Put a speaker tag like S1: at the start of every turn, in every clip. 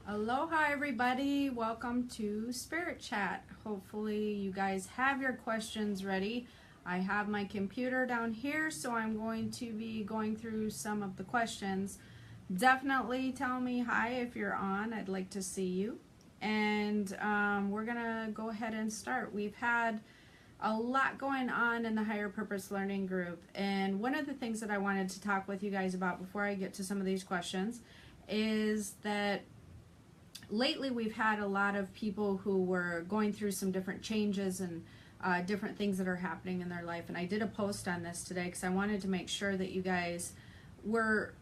S1: Aloha everybody, welcome to Spirit Chat. Hopefully you guys have your questions ready. I have my computer down here, so I'm going to be going through some of the questions. Definitely tell me hi if you're on. I'd like to see you. And we're gonna go ahead and start. We've had a lot going on in the Higher Purpose Learning Group, and one of the things that I wanted to talk with you guys about before I get to some of these questions is that lately we've had a lot of people who were going through some different changes and different things that are happening in their life. And I did a post on this today because I wanted to make sure that you guys were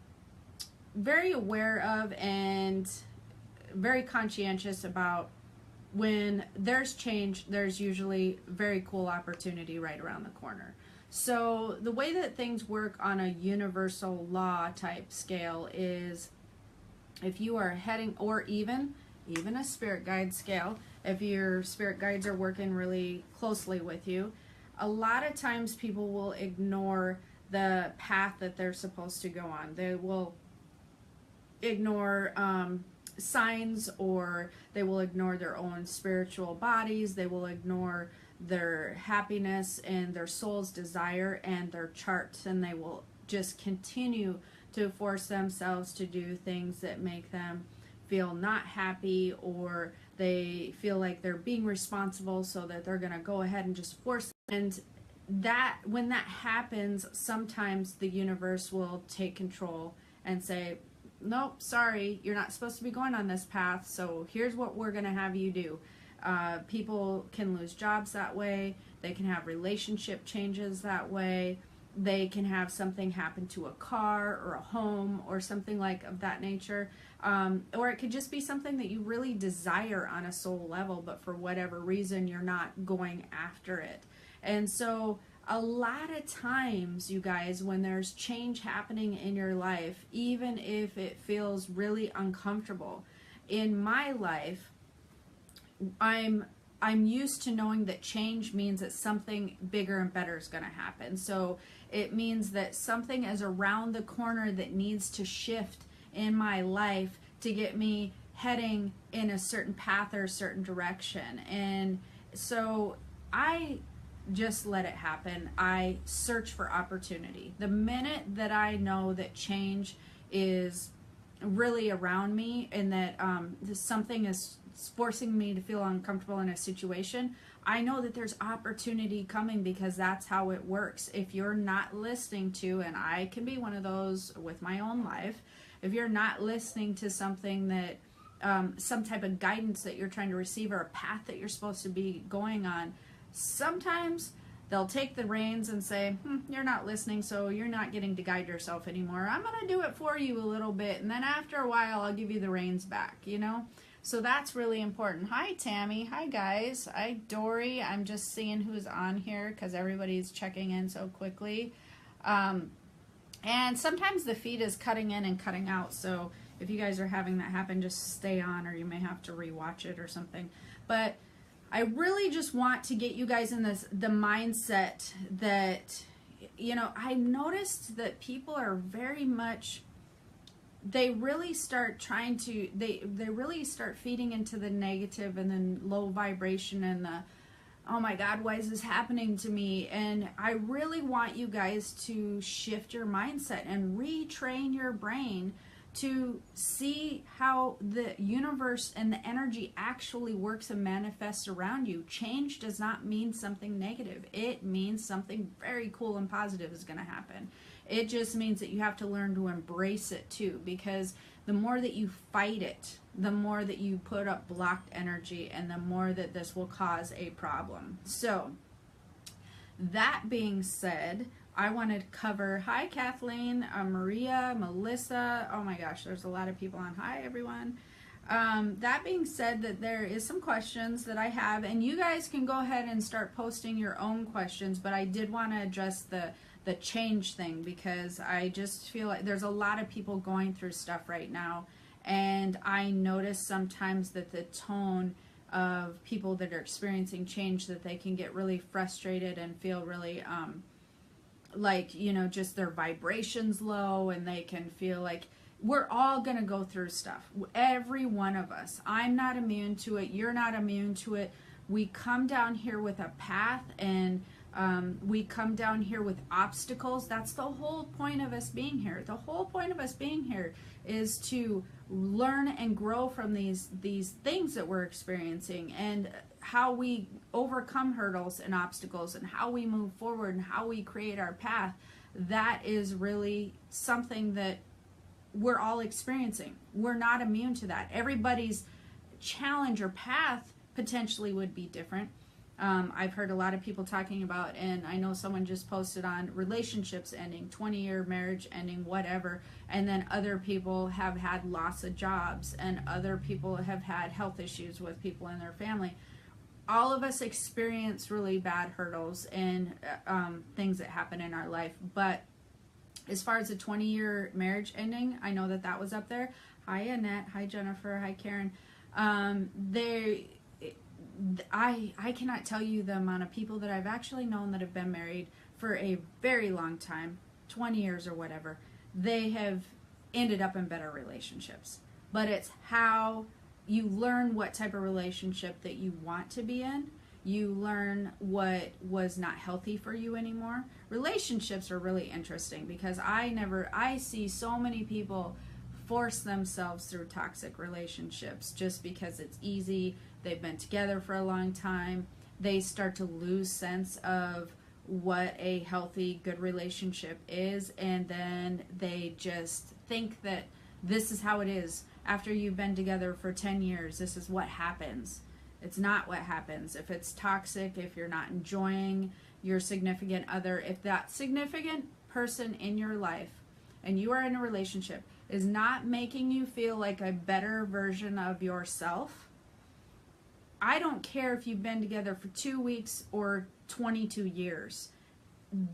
S1: very aware of and very conscientious about when there's change, there's usually very cool opportunity right around the corner. So the way that things work on a universal law type scale is if you are heading, or even a spirit guide scale, if your spirit guides are working really closely with you, a lot of times people will ignore the path that they're supposed to go on. They will ignore signs, or they will ignore their own spiritual bodies. They will ignore their happiness and their soul's desire and their charts, and they will just continue to force themselves to do things that make them feel not happy, or they feel like they're being responsible, so that they're going to go ahead and just force it. And that, when that happens, sometimes the universe will take control and say, nope, sorry, you're not supposed to be going on this path, so here's what we're going to have you do. People can lose jobs that way. They can have relationship changes that way. They can have something happen to a car or a home or something like of that nature. Or it could just be something that you really desire on a soul level, but for whatever reason, you're not going after it. And so a lot of times, you guys, when there's change happening in your life, even if it feels really uncomfortable, in my life, I'm used to knowing that change means that something bigger and better is going to happen. So it means that something is around the corner that needs to shift in my life to get me heading in a certain path or a certain direction. And so I just let it happen. I search for opportunity. The minute that I know that change is really around me, and that something is forcing me to feel uncomfortable in a situation, I know that there's opportunity coming, because that's how it works. If you're not listening to, and I can be one of those with my own life, if you're not listening to something that some type of guidance that you're trying to receive, or a path that you're supposed to be going on, sometimes they'll take the reins and say, you're not listening, so you're not getting to guide yourself anymore. I'm going to do it for you a little bit, and then after a while, I'll give you the reins back, you know? So that's really important. Hi, Tammy. Hi, guys. Hi, Dory. I'm just seeing who's on here because everybody's checking in so quickly. And sometimes the feed is cutting in and cutting out, so if you guys are having that happen, just stay on, or you may have to rewatch it or something. But I really just want to get you guys in the mindset that, you know, I noticed that people are very much, they really start trying to, they really start feeding into the negative and then low vibration and the, oh my God, why is this happening to me? And I really want you guys to shift your mindset and retrain your brain to see how the universe and the energy actually works and manifests around you. Change does not mean something negative. It means something very cool and positive is going to happen. It just means that you have to learn to embrace it too, because the more that you fight it, the more that you put up blocked energy, and the more that this will cause a problem. So that being said, I wanted to cover, hi Kathleen, Maria, Melissa, oh my gosh, there's a lot of people on. Hi everyone. That being said, that there is some questions that I have, and you guys can go ahead and start posting your own questions, but I did want to address the change thing, because I just feel like there's a lot of people going through stuff right now, and I notice sometimes that the tone of people that are experiencing change, that they can get really frustrated and feel really like, you know, just their vibrations low, and they can feel like we're all going to go through stuff. Every one of us. I'm not immune to it. You're not immune to it. We come down here with a path, and we come down here with obstacles. That's the whole point of us being here. The whole point of us being here is to learn and grow from these things that we're experiencing, and how we overcome hurdles and obstacles, and how we move forward, and how we create our path. That is really something that we're all experiencing. We're not immune to that. Everybody's challenge or path potentially would be different. I've heard a lot of people talking about, and I know someone just posted on relationships ending, 20-year marriage ending, whatever, and then other people have had loss of jobs, and other people have had health issues with people in their family. All of us experience really bad hurdles and things that happen in our life, but as far as a 20-year marriage ending, I know that was up there. Hi, Annette. Hi, Jennifer. Hi, Karen. I cannot tell you the amount of people that I've actually known that have been married for a very long time, 20 years or whatever. They have ended up in better relationships. But it's how you learn what type of relationship that you want to be in. You learn what was not healthy for you anymore. Relationships are really interesting because I see so many people force themselves through toxic relationships just because it's easy. They've been together for a long time. They start to lose sense of what a healthy, good relationship is, and then they just think that this is how it is. After you've been together for 10 years, this is what happens. It's not what happens. If it's toxic, if you're not enjoying your significant other, if that significant person in your life and you are in a relationship is not making you feel like a better version of yourself, I don't care if you've been together for 2 weeks or 22 years.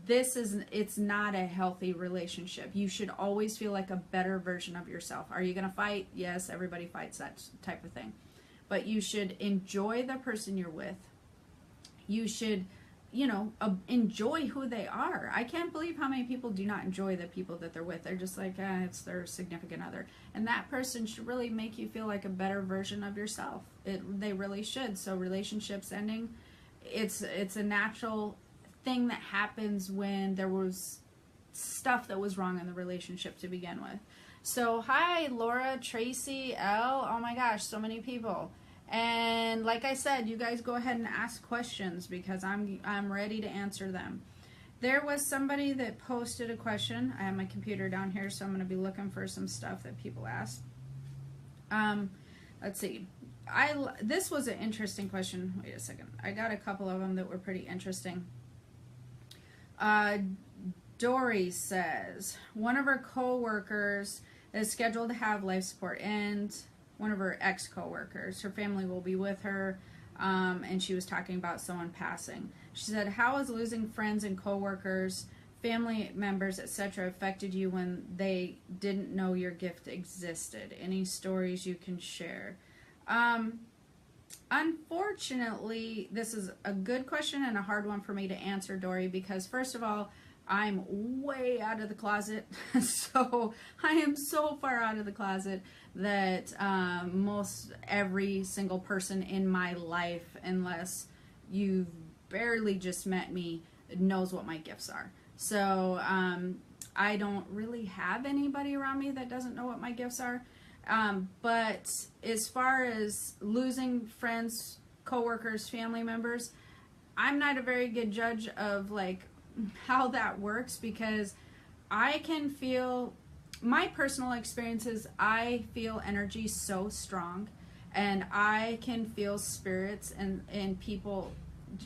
S1: It's not a healthy relationship. You should always feel like a better version of yourself. Are you going to fight? Yes, everybody fights, that type of thing. But you should enjoy the person you're with. You should, enjoy who they are. I can't believe how many people do not enjoy the people that they're with. They're just like, it's their significant other. And that person should really make you feel like a better version of yourself. They really should. So relationships ending, it's a natural thing that happens when there was stuff that was wrong in the relationship to begin with. So hi, Laura, Tracy, Elle. Oh my gosh, so many people. And like I said, you guys go ahead and ask questions because I'm ready to answer them. There was somebody that posted a question. I have my computer down here, so I'm going to be looking for some stuff that people asked. Let's see. This was an interesting question. Wait a second. I got a couple of them that were pretty interesting. Dory says, one of her co-workers is scheduled to have life support end. One of her ex-co-workers, her family will be with her, and she was talking about someone passing. She said, how has losing friends and co-workers, family members, etc. affected you when they didn't know your gift existed? Any stories you can share? Unfortunately, this is a good question and a hard one for me to answer, Dory, because first of all, I'm way out of the closet. So I am so far out of the closet that most every single person in my life, unless you've barely just met me, knows what my gifts are. So I don't really have anybody around me that doesn't know what my gifts are. But as far as losing friends, coworkers, family members, I'm not a very good judge of like how that works, because I can feel, my personal experiences, I feel energy so strong, and I can feel spirits and people,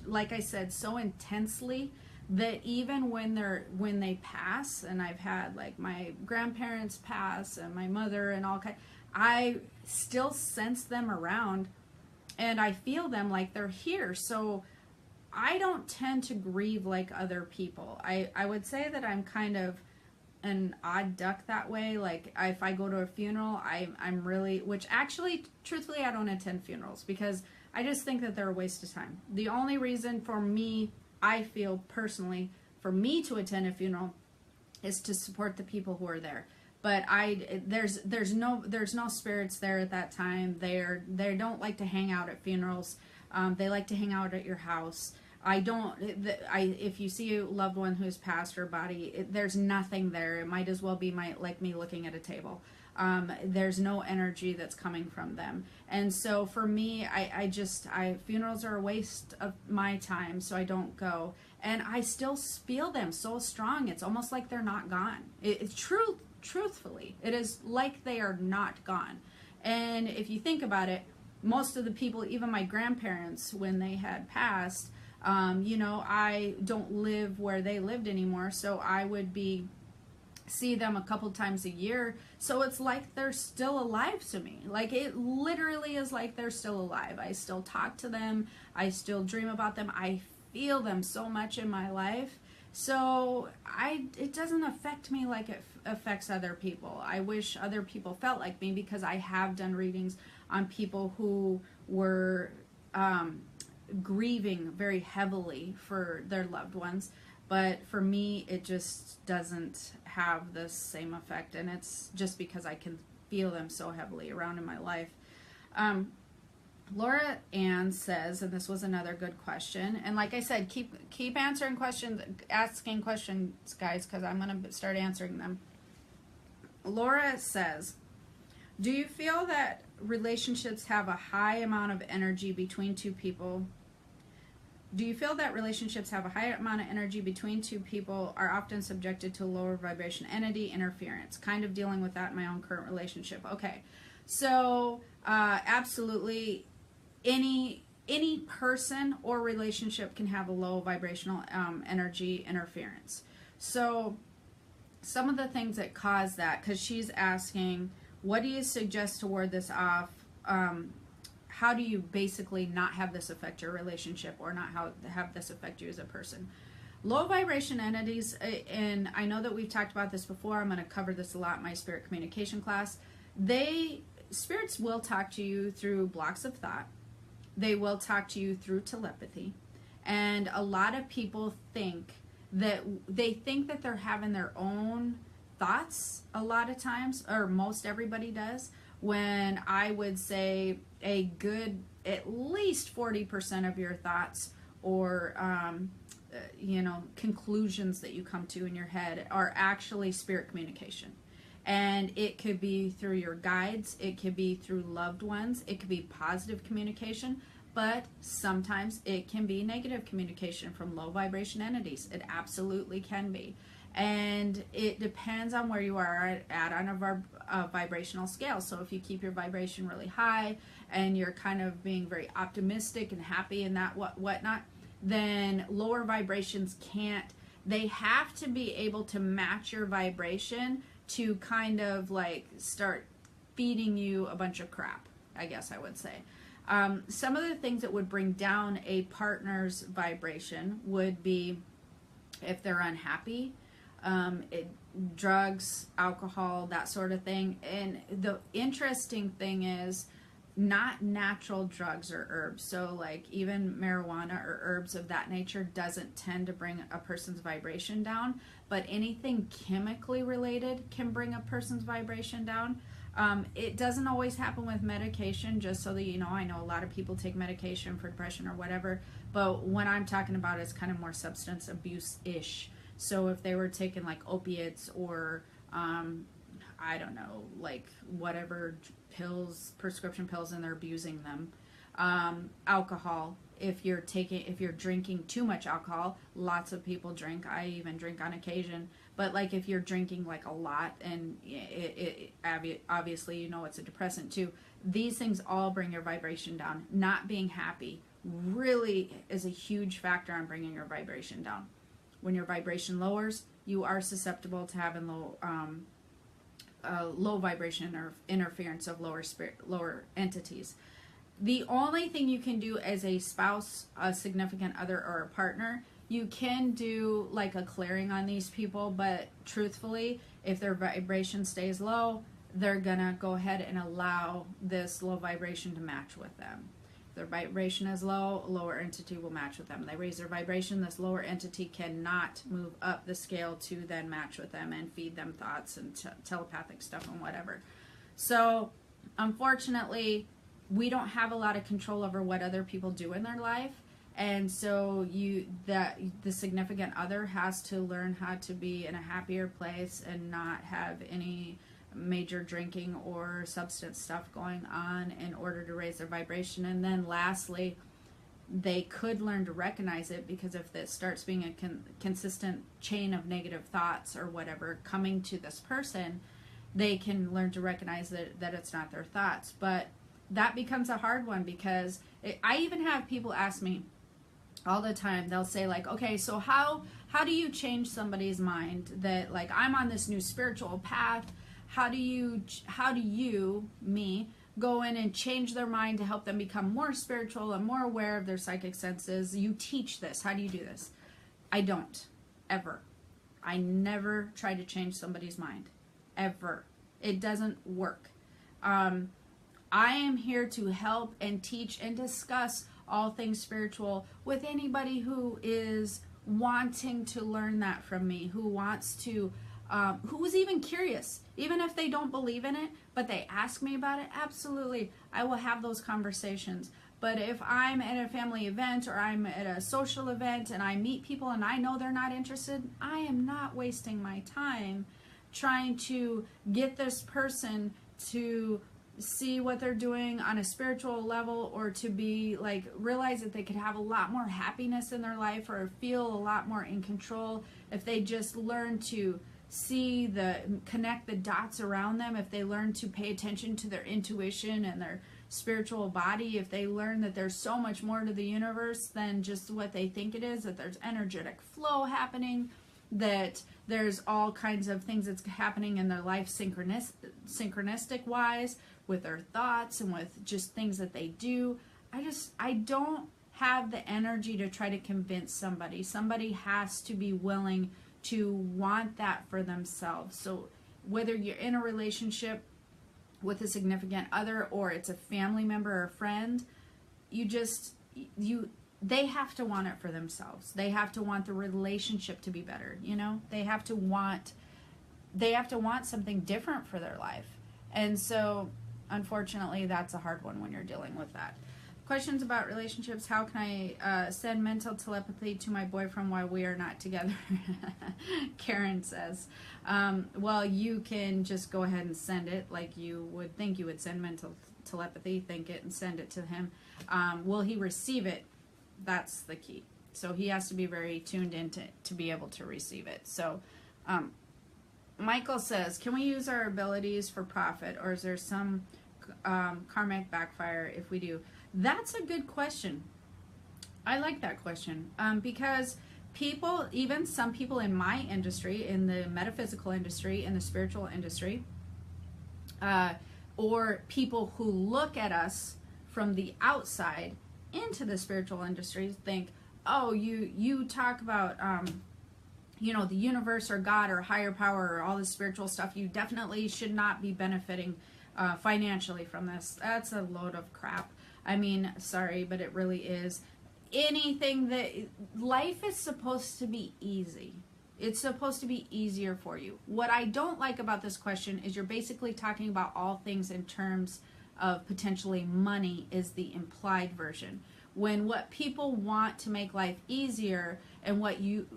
S1: like I said, so intensely that even when they pass, and I've had like my grandparents pass and my mother and all kind, I still sense them around and I feel them like they're here. So I don't tend to grieve like other people. I would say that I'm kind of an odd duck that way. Like if I go to a funeral, I'm really, which actually, truthfully, I don't attend funerals because I just think that they're a waste of time. The only reason for me, I feel personally, for me to attend a funeral is to support the people who are there. But there's no spirits there at that time. They don't like to hang out at funerals. They like to hang out at your house. If you see a loved one who's passed her body, there's nothing there. It might as well be like me looking at a table. There's no energy that's coming from them. And so for me, funerals are a waste of my time, so I don't go. And I still feel them so strong. It's almost like they're not gone. Truthfully, it is like they are not gone. And if you think about it, most of the people, even my grandparents, when they had passed, I don't live where they lived anymore, so I would see them a couple times a year. So it's like they're still alive to me. Like, it literally is like they're still alive. I still talk to them. I still dream about them. I feel them so much in my life. So it doesn't affect me like it affects other people. I wish other people felt like me, because I have done readings on people who were grieving very heavily for their loved ones. But for me, it just doesn't have the same effect. And it's just because I can feel them so heavily around in my life. Laura Ann says, and this was another good question, and like I said, keep answering questions, asking questions, guys, because I'm going to start answering them. Laura says, do you feel that relationships have a high amount of energy between two people? Do you feel that relationships have a high amount of energy between two people are often subjected to lower vibration entity interference? Kind of dealing with that in my own current relationship. Okay, so absolutely. Any person or relationship can have a low vibrational energy interference. So some of the things that cause that, because she's asking, what do you suggest to ward this off? How do you basically not have this affect your relationship, or not have this affect you as a person? Low vibration entities, and I know that we've talked about this before. I'm going to cover this a lot in my spirit communication class. Spirits will talk to you through blocks of thought. They will talk to you through telepathy. And a lot of people think that they're having their own thoughts a lot of times, or most everybody does, when I would say a good at least 40% of your thoughts or conclusions that you come to in your head are actually spirit communication. And it could be through your guides, it could be through loved ones, it could be positive communication, but sometimes it can be negative communication from low vibration entities. It absolutely can be. And it depends on where you are at on a vibrational scale. So if you keep your vibration really high and you're kind of being very optimistic and happy and that whatnot, then lower vibrations they have to be able to match your vibration to kind of like start feeding you a bunch of crap, I guess I would say. Some of the things that would bring down a partner's vibration would be if they're unhappy, drugs, alcohol, that sort of thing. And the interesting thing is, not natural drugs or herbs. So like even marijuana or herbs of that nature doesn't tend to bring a person's vibration down, but anything chemically related can bring a person's vibration down. It doesn't always happen with medication, just so that you know. I know a lot of people take medication for depression or whatever, but when I'm talking about, it's kind of more substance abuse-ish. So if they were taking like opiates or I don't know, like whatever pills, prescription pills, and they're abusing them. Alcohol, if you're drinking too much alcohol, lots of people drink. I even drink on occasion. But like if you're drinking like a lot, and it obviously you know it's a depressant too. These things all bring your vibration down. Not being happy really is a huge factor on bringing your vibration down. When your vibration lowers, you are susceptible to having low vibration or interference of lower entities. The only thing you can do as a spouse, a significant other, or a partner, you can do like a clearing on these people, but truthfully, if their vibration stays low, they're gonna go ahead and allow this low vibration to match with them. Their vibration is low, a lower entity will match with them. They raise their vibration, this lower entity cannot move up the scale to then match with them and feed them thoughts and telepathic stuff and whatever. So unfortunately, we don't have a lot of control over what other people do in their life. And so the significant other has to learn how to be in a happier place and not have any major drinking or substance stuff going on in order to raise their vibration. And then lastly, they could learn to recognize it, because if it starts being a consistent chain of negative thoughts or whatever coming to this person, they can learn to recognize that it's not their thoughts. But that becomes a hard one, because I even have people ask me all the time. They'll say like, okay, so how do you change somebody's mind that, like, I'm on this new spiritual path? How do you, me, go in and change their mind to help them become more spiritual and more aware of their psychic senses? You teach this. How do you do this? I don't. Ever. I never try to change somebody's mind. Ever. It doesn't work. I am here to help and teach and discuss all things spiritual with anybody who is wanting to learn that from me, who wants to who is even curious, even if they don't believe in it, but they ask me about it. Absolutely, I will have those conversations. But if I'm at a family event or I'm at a social event and I meet people and I know they're not interested, I am not wasting my time trying to get this person to see what they're doing on a spiritual level, or to be like, realize that they could have a lot more happiness in their life or feel a lot more in control if they just learn to connect the dots around them, if they learn to pay attention to their intuition and their spiritual body, if they learn that there's so much more to the universe than just what they think it is, that there's energetic flow happening, that there's all kinds of things that's happening in their life synchronistic wise with their thoughts and with just things that they do. I don't have the energy to try to convince somebody. Somebody has to be willing to want that for themselves. So whether you're in a relationship with a significant other or it's a family member or a friend, they have to want it for themselves. They have to want the relationship to be better, They have to want something different for their life. And so unfortunately, that's a hard one when you're dealing with that. Questions about relationships. How can I send mental telepathy to my boyfriend while we are not together? Karen says. Well, you can just go ahead and send it like you would think you would send mental telepathy. Think it and send it to him. Will he receive it? That's the key. So he has to be very tuned in to be able to receive it. So Michael says, can we use our abilities for profit, or is there some karmic backfire if we do? That's a good question. I like that question because people, even some people in my industry, in the metaphysical industry, in the spiritual industry, or people who look at us from the outside into the spiritual industry think, oh, you talk about the universe or God or higher power or all this spiritual stuff. You definitely should not be benefiting financially from this. That's a load of crap. I mean, sorry, but it really is. Life is supposed to be easy. It's supposed to be easier for you. What I don't like about this question is you're basically talking about all things in terms of potentially money is the implied version. When what people want to make life easier and what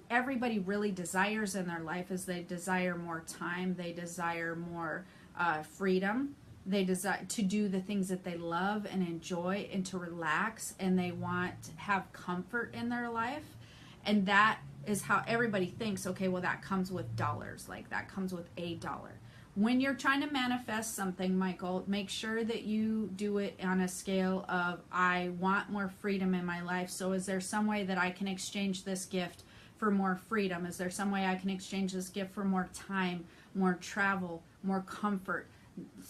S1: everybody really desires in their life is they desire more time, they desire more freedom, they desire to do the things that they love and enjoy and to relax, and they want to have comfort in their life. And that is how everybody thinks, okay, well, that comes with dollars, like that comes with $1. When you're trying to manifest something, Michael, make sure that you do it on a scale of, I want more freedom in my life. So is there some way that I can exchange this gift for more freedom? Is there some way I can exchange this gift for more time, more travel, more comfort,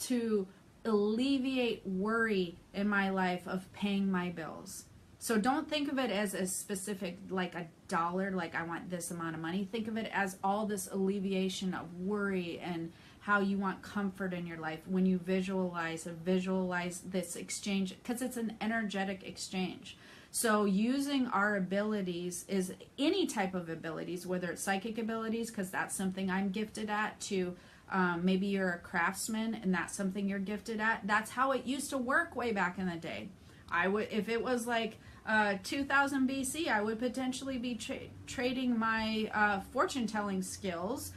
S1: to alleviate worry in my life of paying my bills? So don't think of it as a specific, like $1, like I want this amount of money. Think of it as all this alleviation of worry and how you want comfort in your life when you visualize this exchange, because it's an energetic exchange. So using our abilities is any type of abilities, whether it's psychic abilities, because that's something I'm gifted at, to maybe you're a craftsman and that's something you're gifted at. That's how it used to work way back in the day. I would, if it was like 2000 BC, I would potentially be trading my fortune telling skills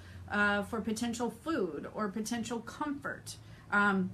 S1: for potential food or potential comfort. Then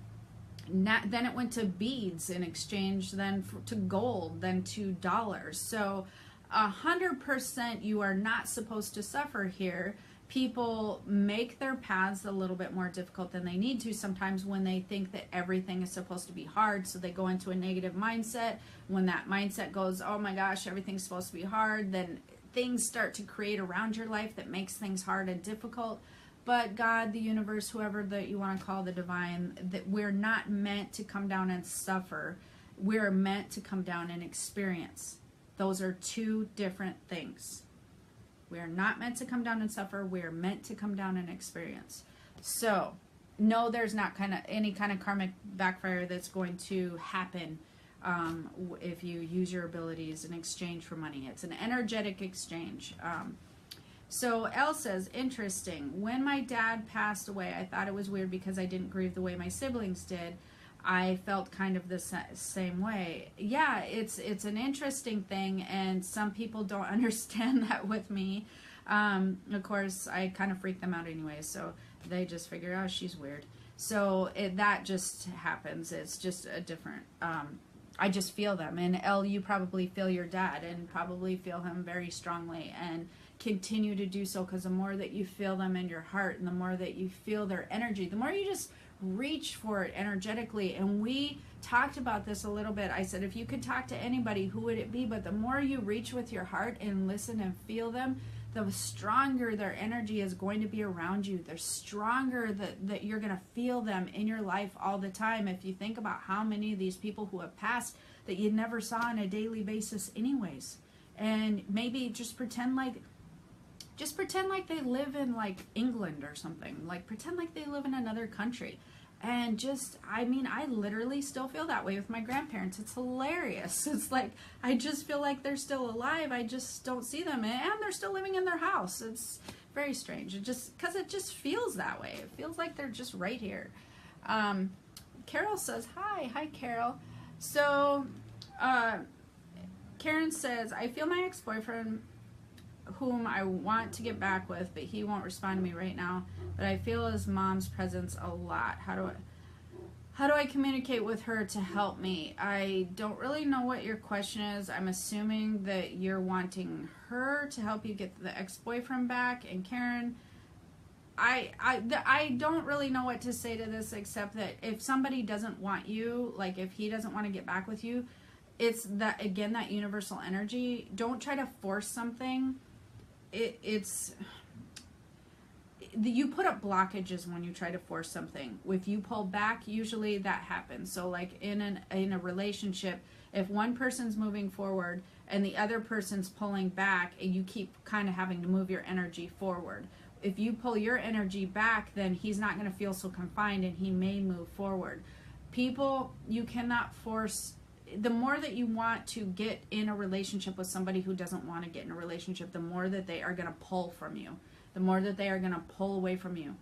S1: it went to beads in exchange, then to gold, then to dollars. So 100% you are not supposed to suffer here. People make their paths a little bit more difficult than they need to sometimes when they think that everything is supposed to be hard. So they go into a negative mindset. When that mindset goes, oh my gosh, everything's supposed to be hard, then things start to create around your life that makes things hard and difficult. But God, the universe, whoever that you want to call the divine, that we're not meant to come down and suffer. We're meant to come down and experience. Those are two different things. We are not meant to come down and suffer. We are meant to come down and experience. So, no, there's not any kind of karmic backfire that's going to happen if you use your abilities in exchange for money. It's an energetic exchange. So Elle says, interesting. When my dad passed away, I thought it was weird because I didn't grieve the way my siblings did. I felt kind of the same way. Yeah, it's an interesting thing, and some people don't understand that with me. Of course, I kind of freak them out anyway, so they just figure, oh, she's weird. So that just happens. It's just a different... I just feel them. And Elle, you probably feel your dad and probably feel him very strongly, and continue to do so, because the more that you feel them in your heart and the more that you feel their energy, the more you just reach for it energetically. And we talked about this a little bit. I said, if you could talk to anybody, who would it be? But the more you reach with your heart and listen and feel them, the stronger their energy is going to be around you. The stronger that you're going to feel them in your life all the time. If you think about how many of these people who have passed that you never saw on a daily basis anyways, and maybe just pretend like they live in like England or something. Like pretend like they live in another country. And just, I mean, I literally still feel that way with my grandparents. It's hilarious. It's like, I just feel like they're still alive. I just don't see them. And they're still living in their house. It's very strange. Because it just feels that way. It feels like they're just right here. Carol says, hi. Hi, Carol. So, Karen says, I feel my ex-boyfriend, whom I want to get back with, but he won't respond to me right now. But I feel his mom's presence a lot. How do I communicate with her to help me? I don't really know what your question is. I'm assuming that you're wanting her to help you get the ex-boyfriend back. And Karen, I don't really know what to say to this, except that if somebody doesn't want you, like if he doesn't want to get back with you, it's that, again, that universal energy. Don't try to force something. You put up blockages when you try to force something. If you pull back, usually that happens. So like in a relationship, if one person's moving forward and the other person's pulling back, and you keep kind of having to move your energy forward. If you pull your energy back, then he's not going to feel so confined and he may move forward. People, you cannot force. The more that you want to get in a relationship with somebody who doesn't want to get in a relationship, the more that they are going to pull from you. The more that they are going to pull away from you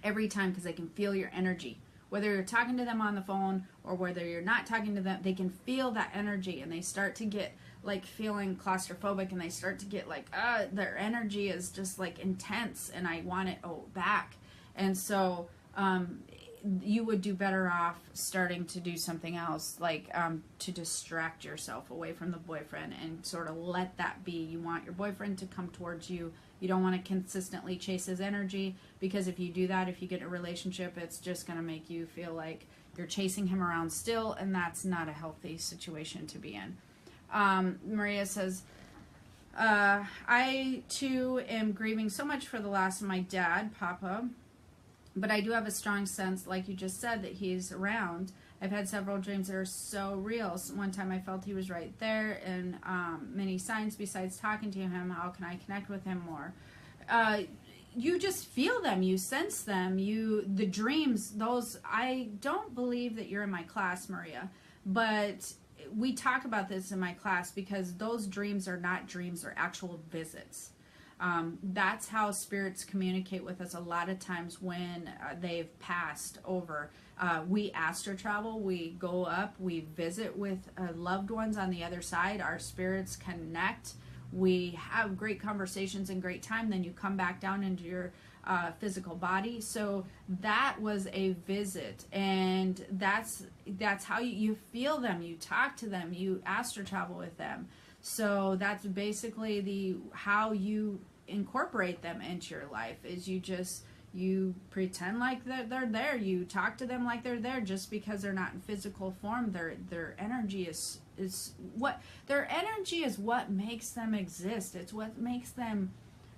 S1: every time, because they can feel your energy. Whether you're talking to them on the phone or whether you're not talking to them, they can feel that energy, and they start to get like feeling claustrophobic, and they start to get like, their energy is just like intense and I want it back. And so, you would do better off starting to do something else, like to distract yourself away from the boyfriend and sort of let that be. You want your boyfriend to come towards you. You don't want to consistently chase his energy, because if you do that, if you get in a relationship, it's just going to make you feel like you're chasing him around still, and that's not a healthy situation to be in. Maria says, I too am grieving so much for the loss of my dad, Papa. But I do have a strong sense, like you just said, that he's around. I've had several dreams that are so real. One time I felt he was right there, and many signs besides talking to him. How can I connect with him more? you just feel them, you sense them, the dreams, those, I don't believe that you're in my class, Maria, but we talk about this in my class because those dreams are not dreams, they're actual visits. That's how spirits communicate with us a lot of times when they've passed over. We astral travel, we go up, we visit with loved ones on the other side, our spirits connect, we have great conversations and great time, then you come back down into your physical body. So that was a visit, and that's how you feel them, you talk to them, you astral travel with them. So that's basically how you incorporate them into your life, is you pretend like they're there, you talk to them like they're there, just because they're not in physical form. Their energy is what makes them exist. It's what makes them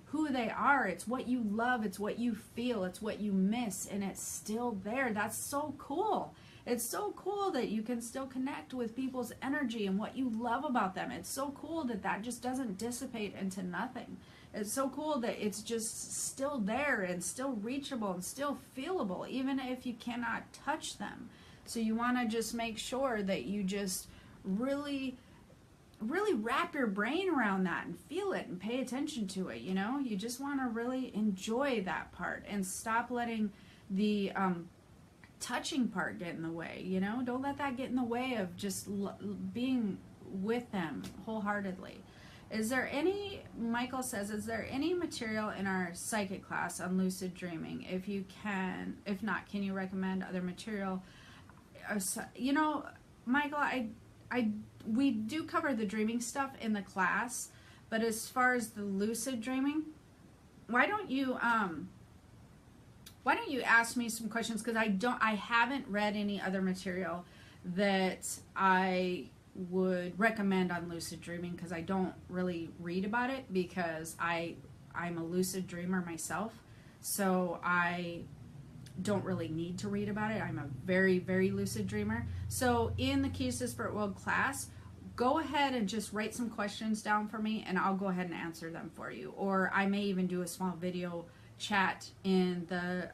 S1: who they are. It's what you love, it's what you feel, it's what you miss, and it's still there. That's so cool. It's so cool that you can still connect with people's energy and what you love about them. It's so cool that just doesn't dissipate into nothing. It's so cool that it's just still there and still reachable and still feelable, even if you cannot touch them. So you want to just make sure that you just really wrap your brain around that and feel it and pay attention to it. You just want to really enjoy that part and stop letting the touching part get in the way. Don't let that get in the way of just being with them wholeheartedly. Michael says, is there any material in our psychic class on lucid dreaming? If not, can you recommend other material? Michael, we do cover the dreaming stuff in the class, but as far as the lucid dreaming, why don't you ask me some questions, because I haven't read any other material that I would recommend on lucid dreaming, because I don't really read about it, because I'm a lucid dreamer myself, so I don't really need to read about it. I'm a very, very lucid dreamer. So in the Keys to the Spirit World class, go ahead and just write some questions down for me, and I'll go ahead and answer them for you. Or I may even do a small video chat in the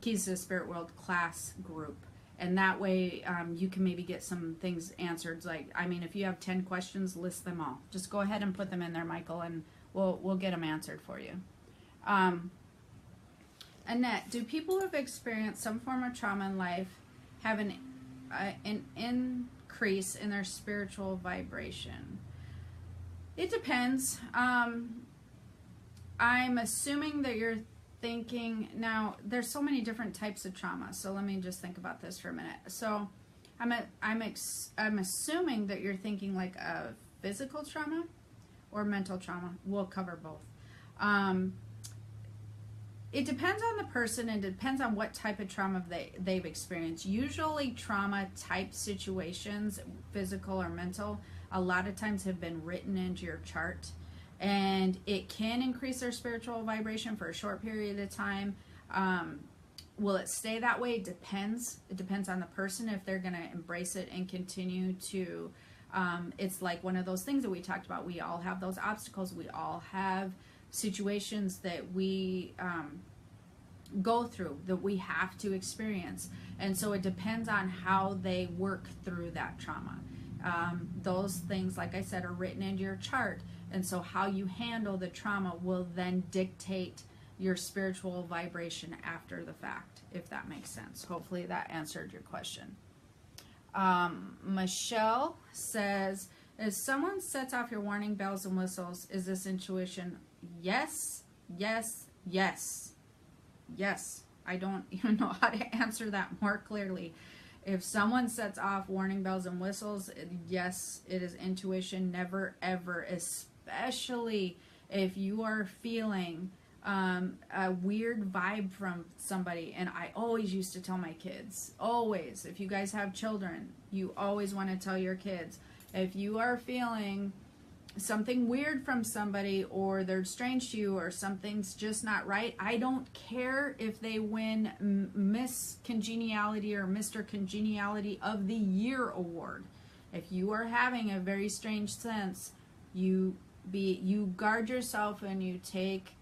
S1: Keys to the Spirit World class group. And that way you can maybe get some things answered. If you have 10 questions, list them all. Just go ahead and put them in there, Michael, and we'll get them answered for you. Annette, do people who have experienced some form of trauma in life have an increase in their spiritual vibration? It depends. I'm assuming that you're thinking, now there's so many different types of trauma, so let me just think about this for a minute. So I'm assuming that you're thinking like a physical trauma or mental trauma. We'll cover both. It depends on the person, and depends on what type of trauma they've experienced. Usually trauma type situations, physical or mental, a lot of times have been written into your chart, and it can increase their spiritual vibration for a short period of time. Will it stay that way? It depends. It depends on the person, if they're going to embrace it and continue to, it's like one of those things that we talked about. We all have those obstacles. We all have situations that we go through, that we have to experience. And so it depends on how they work through that trauma. Those things, like I said, are written into your chart. And so how you handle the trauma will then dictate your spiritual vibration after the fact, if that makes sense. Hopefully that answered your question. Michelle says, if someone sets off your warning bells and whistles, is this intuition? Yes, yes, yes, yes. I don't even know how to answer that more clearly. If someone sets off warning bells and whistles, yes, it is intuition. Never, ever, especially if you are feeling a weird vibe from somebody. And I always used to tell my kids, always, if you guys have children, you always want to tell your kids, if you are feeling something weird from somebody, or they're strange to you, or something's just not right, I don't care if they win Miss Congeniality or Mr. Congeniality of the Year award. If you are having a very strange sense, you guard yourself, and you take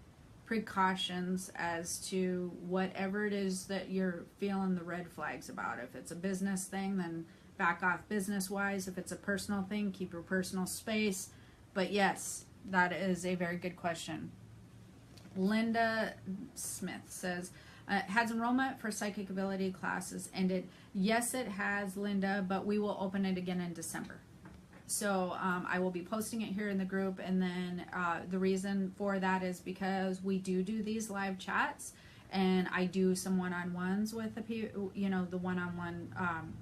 S1: precautions as to whatever it is that you're feeling the red flags about. If it's a business thing, then back off business wise. If it's a personal thing, keep your personal space. But yes, that is a very good question. Linda Smith says, has enrollment for psychic ability classes ended? Yes, it has, Linda, but we will open it again in December. So I will be posting it here in the group, and then the reason for that is because we do these live chats, and I do some one-on-ones with the people, you know, the one-on-one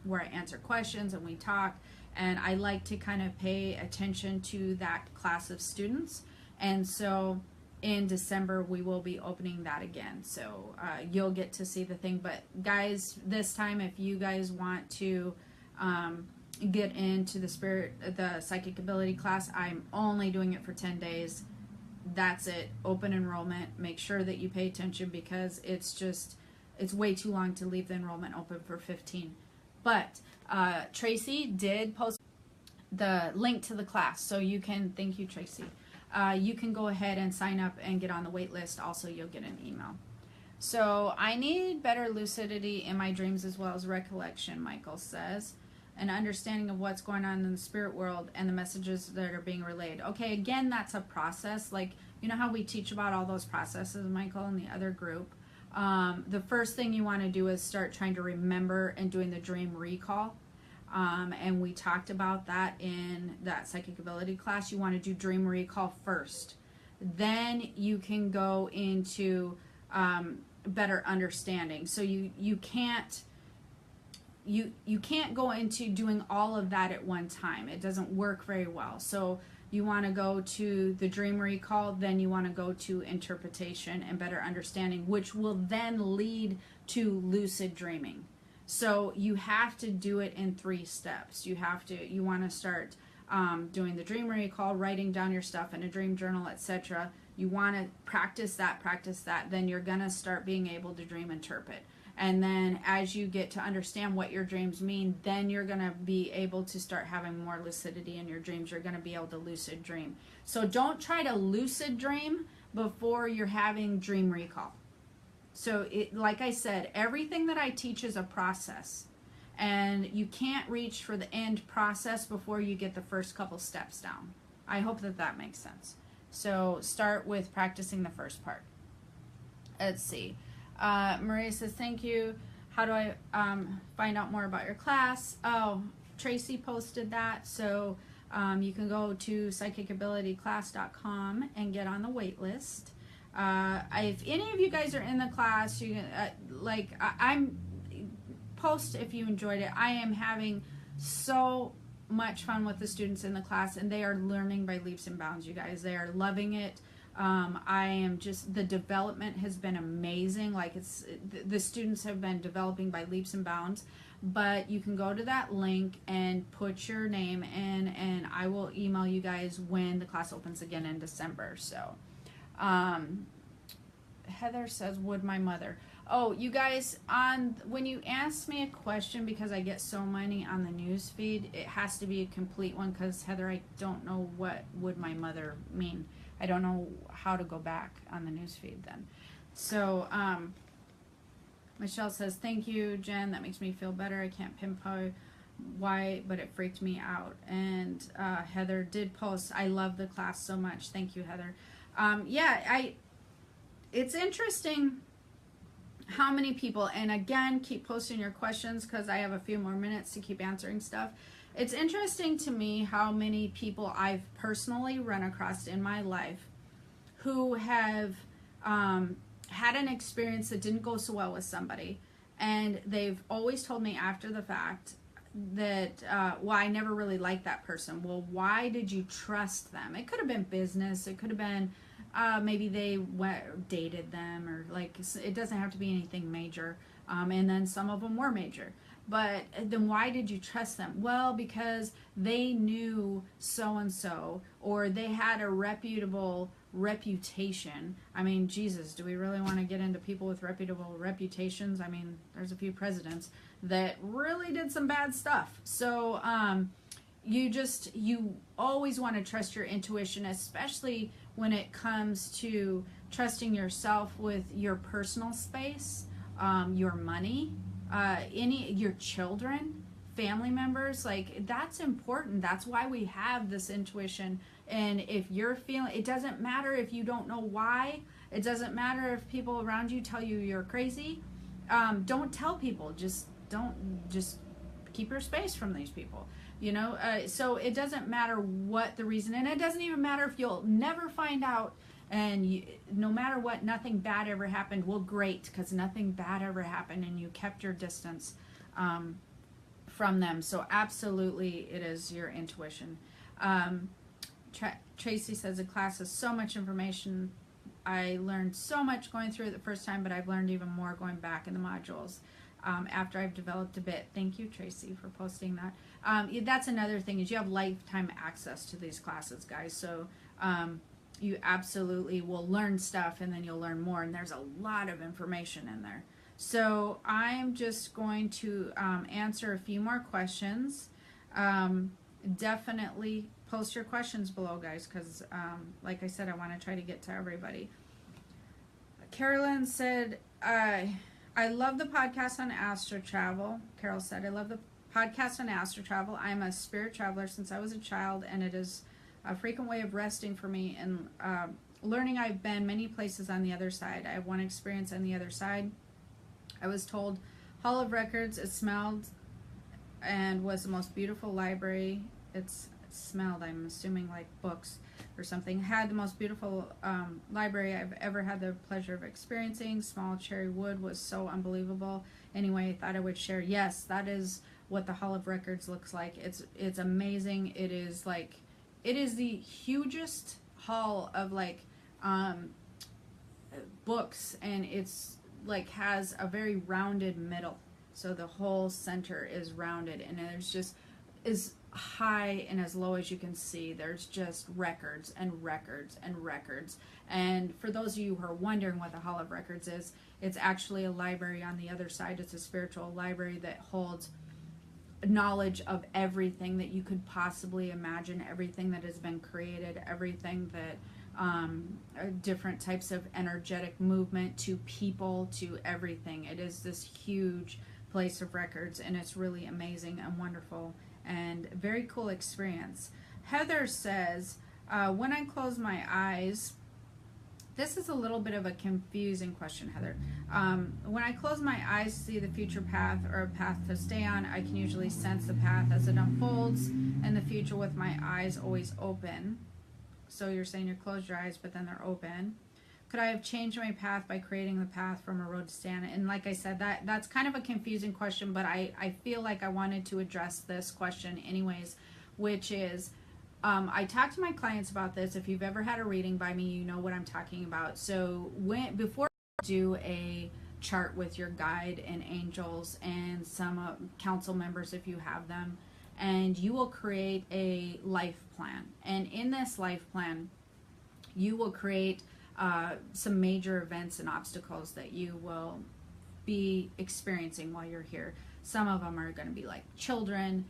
S1: where I answer questions and we talk, and I like to kind of pay attention to that class of students. And so in December we will be opening that again, so you'll get to see the thing. But guys, this time, if you guys want to get into the psychic ability class, I'm only doing it for 10 days. That's it. Open enrollment. Make sure that you pay attention, because it's way too long to leave the enrollment open for 15. But Tracy did post the link to the class, so you can, thank you, Tracy. You can go ahead and sign up and get on the wait list. Also, you'll get an email. So I need better lucidity in my dreams as well as recollection, Michael says. An understanding of what's going on in the spirit world and the messages that are being relayed. Okay, again, that's a process. Like, you know how we teach about all those processes, Michael, in the other group? The first thing you want to do is start trying to remember and doing the dream recall. And we talked about that in that psychic ability class. You want to do dream recall first. Then you can go into better understanding. So you can't go into doing all of that at one time. It doesn't work very well. So you want to go to the dream recall, then you want to go to interpretation and better understanding, which will then lead to lucid dreaming. So you have to do it in 3 steps. You want to start doing the dream recall, writing down your stuff in a dream journal, etc. You want to practice that, then you're going to start being able to dream interpret. And then as you get to understand what your dreams mean, then you're going to be able to start having more lucidity in your dreams. You're going to be able to lucid dream. So don't try to lucid dream before you're having dream recall. So like I said, everything that I teach is a process. And you can't reach for the end process before you get the first couple steps down. I hope that makes sense. So start with practicing the first part. Let's see. Maria says, thank you. How do I find out more about your class? Oh, Tracy posted that. So you can go to psychicabilityclass.com and get on the wait list. If any of you guys are in the class, you can, I'm post if you enjoyed it. I am having so much fun with the students in the class, and they are learning by leaps and bounds, you guys. They are loving it. I am just, the development has been amazing. Like the students have been developing by leaps and bounds. But you can go to that link and put your name in, and I will email you guys when the class opens again in December. So Heather says, would my mother? Oh, you guys, when you ask me a question, because I get so many on the news feed, it has to be a complete one, because Heather, I don't know what would my mother mean. I don't know how to go back on the news feed then. So Michelle says, thank you, Jen. That makes me feel better. I can't pinpoint why, but it freaked me out. And Heather did post, I love the class so much. Thank you, Heather. It's interesting how many people, and again, keep posting your questions because I have a few more minutes to keep answering stuff. It's interesting to me how many people I've personally run across in my life who have had an experience that didn't go so well with somebody, and they've always told me after the fact that, well, I never really liked that person. Well, why did you trust them? It could have been business. It could have been maybe they dated them, or like, it doesn't have to be anything major. And then some of them were major. But then why did you trust them? Well, because they knew so-and-so, or they had a reputable reputation. I mean, Jesus, do we really want to get into people with reputable reputations? I mean, there's a few presidents that really did some bad stuff. So you always want to trust your intuition, especially when it comes to trusting yourself with your personal space, your money, your children, family members. Like, that's important. That's why we have this intuition. And if you're feeling, it doesn't matter if you don't know why. It doesn't matter if people around you tell you you're crazy. Don't tell people. Just keep your space from these people. So it doesn't matter what the reason, and it doesn't even matter if you'll never find out. And no matter what, nothing bad ever happened. Well, great, because nothing bad ever happened, and you kept your distance from them. So absolutely, it is your intuition. Tracy says the class has so much information. I learned so much going through it the first time, but I've learned even more going back in the modules after I've developed a bit. Thank you, Tracy, for posting that. That's another thing, is you have lifetime access to these classes, guys. So you absolutely will learn stuff, and then you'll learn more, and there's a lot of information in there. So I'm just going to answer a few more questions. Definitely post your questions below, guys, because like I said, I want to try to get to everybody. Carolyn said, I love the podcast on astro travel. Carol said, I love the podcast on astro travel. I'm a spirit traveler since I was a child, and it is a frequent way of resting for me and learning. I've been many places on the other side. I have one experience on the other side. I was told Hall of Records, it smelled and was the most beautiful library. It smelled, I'm assuming, like books or something. Had the most beautiful library I've ever had the pleasure of experiencing. Small cherry wood was so unbelievable. Anyway, I thought I would share. Yes, that is what the Hall of Records looks like. It's amazing. It is the hugest hall of like books, and it's like has a very rounded middle. So the whole center is rounded, and there's just as high and as low as you can see, there's just records and records and records. And for those of you who are wondering what the Hall of Records is, it's actually a library on the other side. It's a spiritual library that holds knowledge of everything that you could possibly imagine, everything that has been created, everything that different types of energetic movement, to people, to everything. It is this huge place of records, and it's really amazing and wonderful and very cool experience. Heather says, when I close my eyes, this is a little bit of a confusing question, Heather. When I close my eyes to see the future path or a path to stay on, I can usually sense the path as it unfolds in the future with my eyes always open. So you're saying you close your eyes, but then they're open. Could I have changed my path by creating the path from a road to stand? And like I said, that's kind of a confusing question, but I feel like I wanted to address this question anyways, which is, I talk to my clients about this. If you've ever had a reading by me, you know what I'm talking about. So before you do a chart with your guide and angels and some council members, if you have them, and you will create a life plan. And in this life plan, you will create some major events and obstacles that you will be experiencing while you're here. Some of them are going to be like children.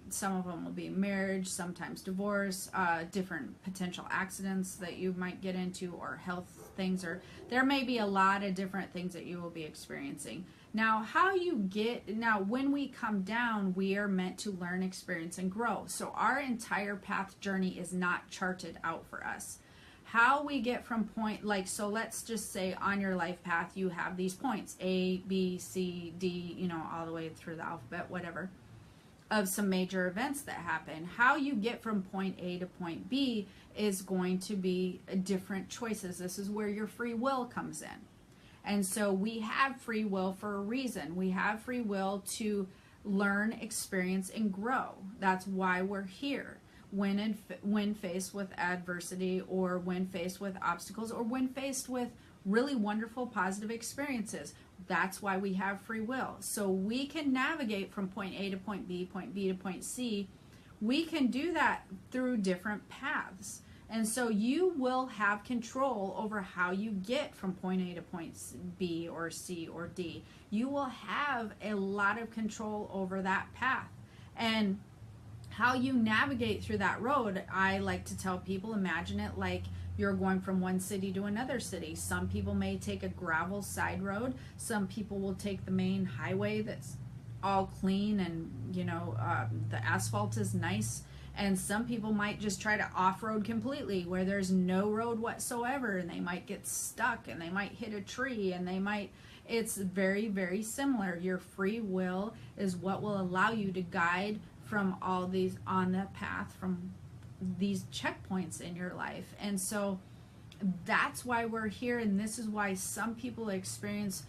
S1: Some of them will be marriage, sometimes divorce, different potential accidents that you might get into, or health things, or there may be a lot of different things that you will be experiencing. Now, when we come down, we are meant to learn, experience, and grow. So our entire path journey is not charted out for us. How we get from so let's just say on your life path, you have these points, A, B, C, D, all the way through the alphabet, whatever, of some major events that happen. How you get from point A to point B is going to be different choices. This is where your free will comes in. And so we have free will for a reason. We have free will to learn, experience, and grow. That's why we're here. When faced with adversity, or when faced with obstacles, or when faced with really wonderful positive experiences, that's why we have free will. So we can navigate from point A to point B to point C. We can do that through different paths. And so you will have control over how you get from point A to point B or C or D. You will have a lot of control over that path. And how you navigate through that road, I like to tell people, imagine it like you're going from one city to another city. Some people may take a gravel side road. Some people will take the main highway that's all clean and, the asphalt is nice. And some people might just try to off-road completely where there's no road whatsoever, and they might get stuck and they might hit a tree and it's very, very similar. Your free will is what will allow you to guide from all these on the path from these checkpoints in your life. And so that's why we're here, and this is why some people experience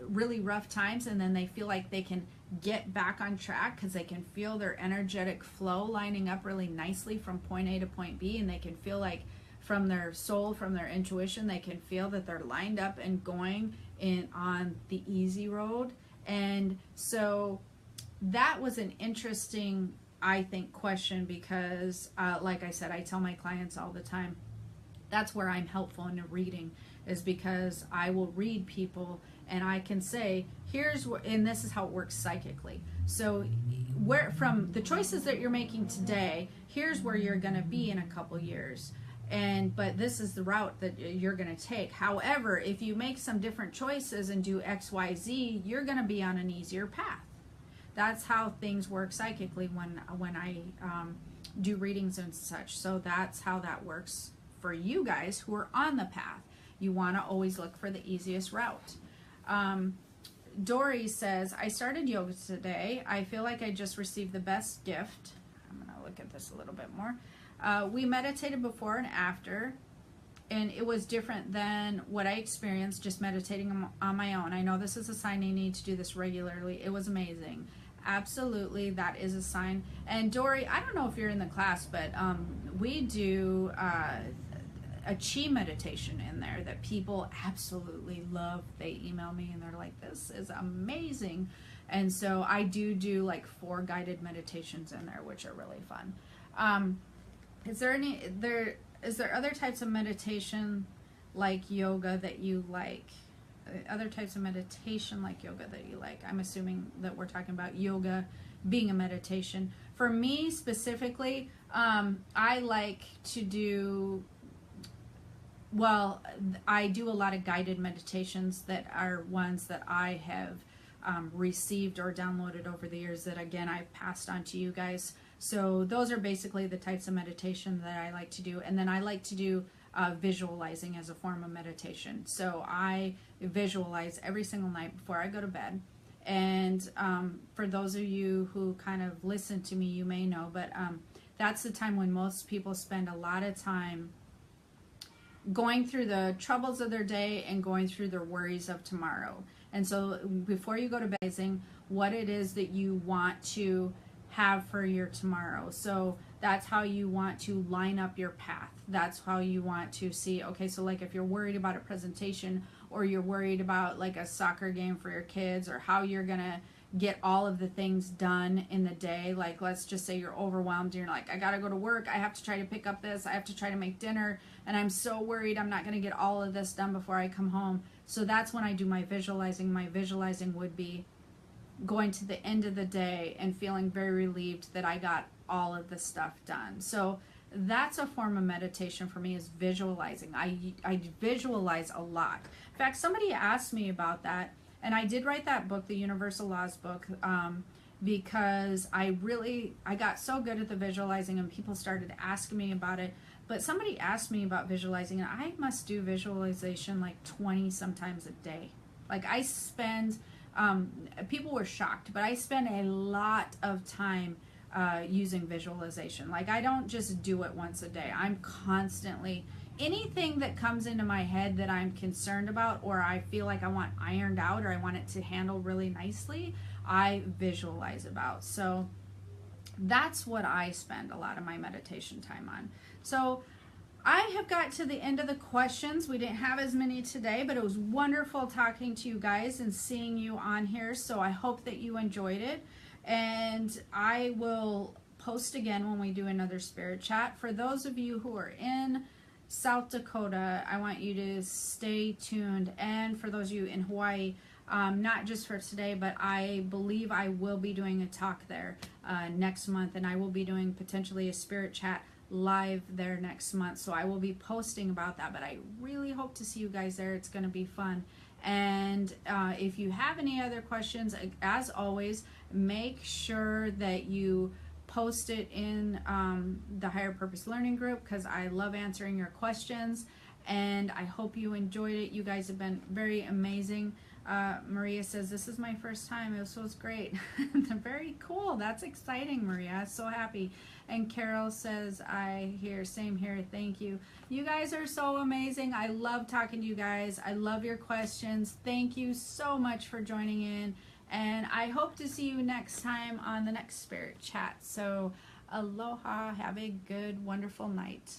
S1: really rough times, and then they feel like they can get back on track because they can feel their energetic flow lining up really nicely from point A to point B, and they can feel like from their soul, from their intuition, they can feel that they're lined up and going in on the easy road. And so that was an interesting, I think, question because like I said, I tell my clients all the time, that's where I'm helpful in a reading, is because I will read people and I can say, here's what, and this is how it works psychically. So where from the choices that you're making today, here's where you're going to be in a couple years. But this is the route that you're going to take. However, if you make some different choices and do X, Y, Z, you're going to be on an easier path. That's how things work psychically when I do readings and such. So that's how that works for you guys who are on the path. You want to always look for the easiest route. Dory says, I started yoga today. I feel like I just received the best gift. I'm going to look at this a little bit more. We meditated before and after, and it was different than what I experienced just meditating on my own. I know this is a sign I need to do this regularly. It was amazing. Absolutely, that is a sign. And Dory, I don't know if you're in the class, but we do a chi meditation in there that people absolutely love. They email me and they're like, this is amazing. And so I do like 4 guided meditations in there, which are really fun. Is there other types of meditation like yoga that you like? Other types of meditation like yoga that you like? I'm assuming that we're talking about yoga being a meditation. For me specifically, I like to do, I do a lot of guided meditations that are ones that I have received or downloaded over the years that, again, I've passed on to you guys. So those are basically the types of meditation that I like to do. And then I like to do visualizing as a form of meditation. So I visualize every single night before I go to bed. And for those of you who kind of listen to me, you may know, but that's the time when most people spend a lot of time going through the troubles of their day and going through their worries of tomorrow. And so before you go to bed, what it is that you want to have for your tomorrow. So that's how you want to line up your path. That's how you want to see, okay, so like if you're worried about a presentation, or you're worried about like a soccer game for your kids, or how you're going to get all of the things done in the day. Like, let's just say you're overwhelmed and you're like, I got to go to work. I have to try to pick up this. I have to try to make dinner. And I'm so worried I'm not going to get all of this done before I come home. So that's when I do my visualizing. My visualizing would be going to the end of the day and feeling very relieved that I got all of the stuff done. So that's a form of meditation for me, is visualizing. I visualize a lot. In fact, somebody asked me about that, and I did write that book, the Universal Laws book, because I got so good at the visualizing and people started asking me about it. But somebody asked me about visualizing, and I must do visualization like 20 sometimes a day. Like I spend, people were shocked, but I spend a lot of time using visualization. Like I don't just do it once a day. I'm constantly, anything that comes into my head that I'm concerned about, or I feel like I want ironed out, or I want it to handle really nicely, I visualize about. So that's what I spend a lot of my meditation time on. So I have got to the end of the questions. We didn't have as many today, but it was wonderful talking to you guys and seeing you on here. So I hope that you enjoyed it. And I will post again when we do another spirit chat. For those of you who are in South Dakota, I want you to stay tuned. And for those of you in Hawaii, not just for today, but I believe I will be doing a talk there next month. And I will be doing potentially a spirit chat live there next month. So I will be posting about that, but I really hope to see you guys there. It's going to be fun. And if you have any other questions, as always, make sure that you post it in the Higher Purpose Learning Group, because I love answering your questions. And I hope you enjoyed it. You guys have been very amazing. Maria says, this is my first time. It was great. Very cool. That's exciting, Maria. So happy. And Carol says, I hear, same here. Thank you. You guys are so amazing. I love talking to you guys. I love your questions. Thank you so much for joining in. And I hope to see you next time on the next Spirit Chat. So aloha. Have a good, wonderful night.